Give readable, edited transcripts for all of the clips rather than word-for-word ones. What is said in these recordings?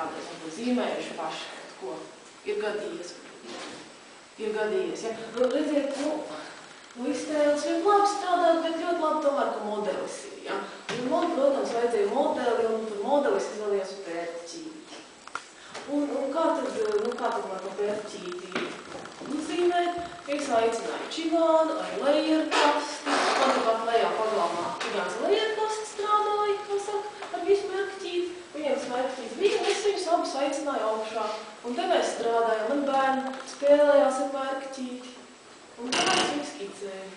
kādreiz varbūt zīmējuši paši, ko ir gadījies. Ja? Nu, redziet, iztēles ir labi strādāt, bet ļoti labi tomēr, ka modelis ir. Ja? Un man, protams, vajadzēja modeli, un tur modelis izvēlējās pērķīti. Un kā tad man to pērķīti uzzīmēt? Es aicināju čigānu ar lejerkasti. Man tāpat lejā pagalmā čigāns lejerkasti strādāja, kā saka, ar visu mērķīti. Viņiem smērķīti bija, un es viņus abus aicināju augšā. Un te mēs strādājām, man bērni spēlējās ar mērķīti. Un tā es viņu skicēju.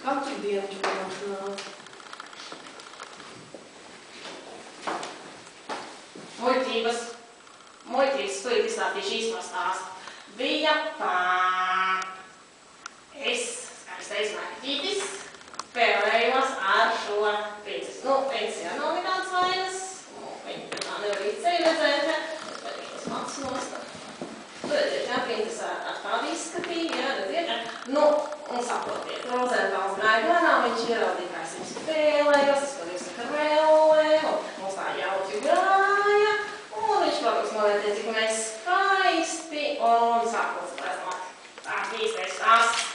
Katru dienu čigāns nāca. Muļķības stūīt izstāstīšu īsto stāstu. Bija tā. Es, kā es teicu, mērķītis, spēlējos ar šo princesi. Princesi jau nav nekādas vainas. Viņa tā nevar līdz ceļu redzēt, ja? Es patīšu tos matus nostā. Redziet, ja, princesi ar tādu izskatīju, ja, redziet, ja. Un saprotiet, Rozentāls gāja garām, viņš ierādīja, kā es viņu spēlējos, es patīju sakarēlēm, un mums tā jautri gāja. Un viņš, protams, novērtēja, cik mēs skaisti, un sākot spreznot. Tāds īstais stāsts.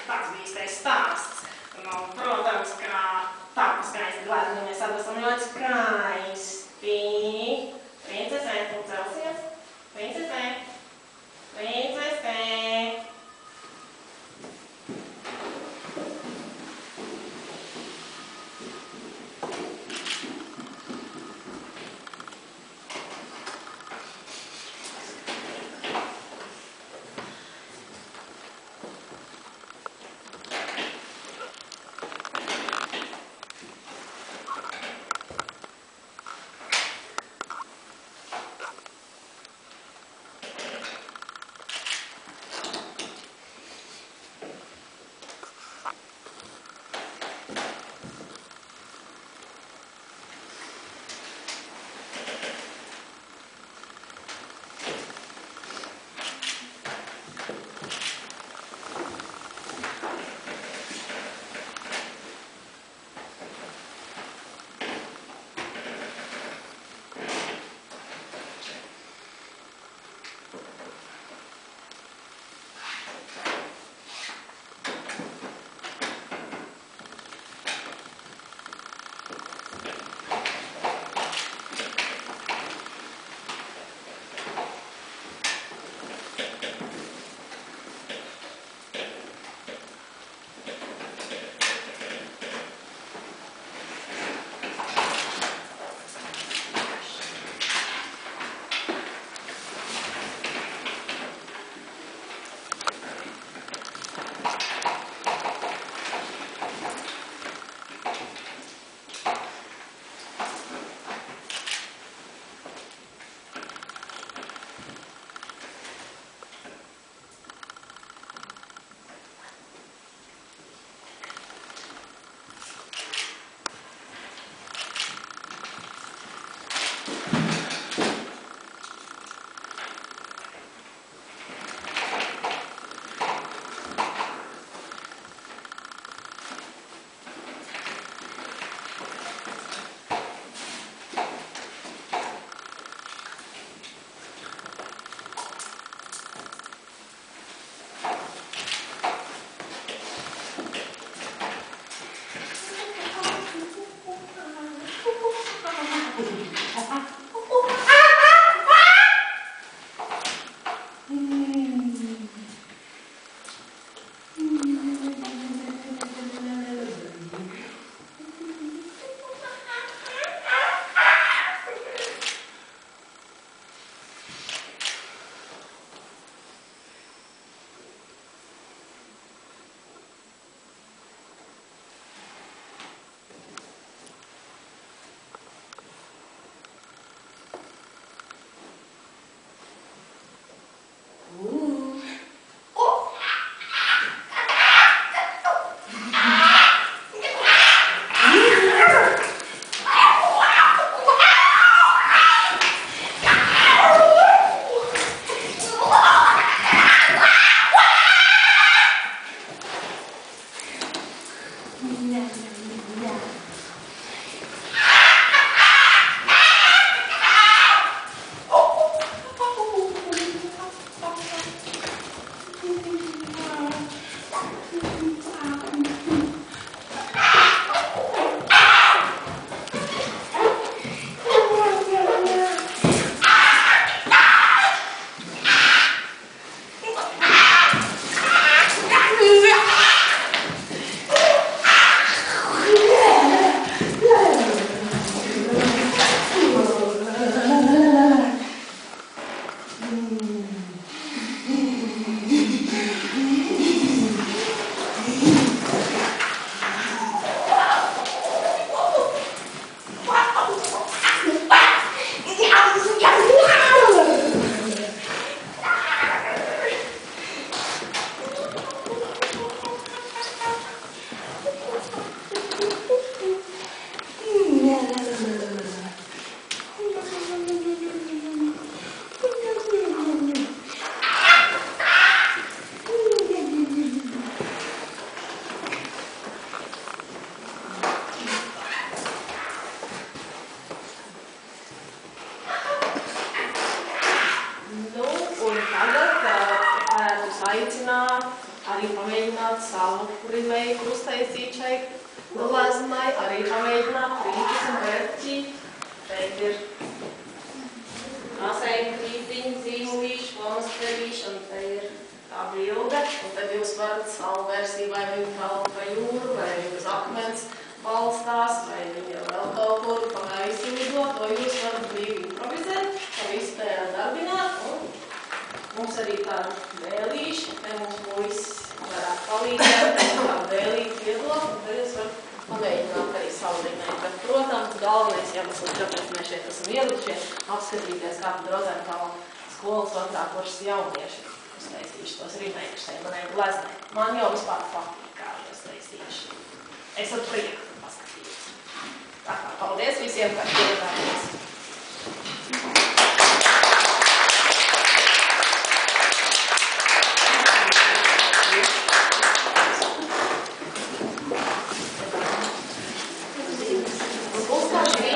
Tāds bija īstais stāsts. Protams, ka tā skaisti glēni, mēs atbasam ļoti skaisti. Princesē, tu celsies? Princesē. Aicināt, arī pamēģināt savu rimeju uztaisīt šeit gleznai, arī pamēģināt krītis un vērķi. Šeit ir asēņu krītiņi, zīmulīši, flomasterīši, un te ir tā bilde. Un tad jūs varat savu versiju, vai viņi kalna pa jūru, vai viņi uz akmens balstās, vai viņi vēl kaut kur pa gaisu lidot, to jūs varat brīvi improvizēt, pa visu tajā darbināt. Un mums arī tāda dēlīša, te mums puisis varētu palīdzēt, tādu dēlīti piedot, un tad jūs varat pamēģināt arī savu rinēju. Bet, protams, galvenais iemesls, kāpēc mēs šeit esam ieradušies, apskatīties, kā tad Rozentāla skolas otrā kursa jaunieši uztaisījuši tos rinējus šeit manai gleznai. Man jau vispār patīk, kā jūs taisījuši. Es ar prieku paskatījos. Tā kā paldies visiem, kā ieradāt.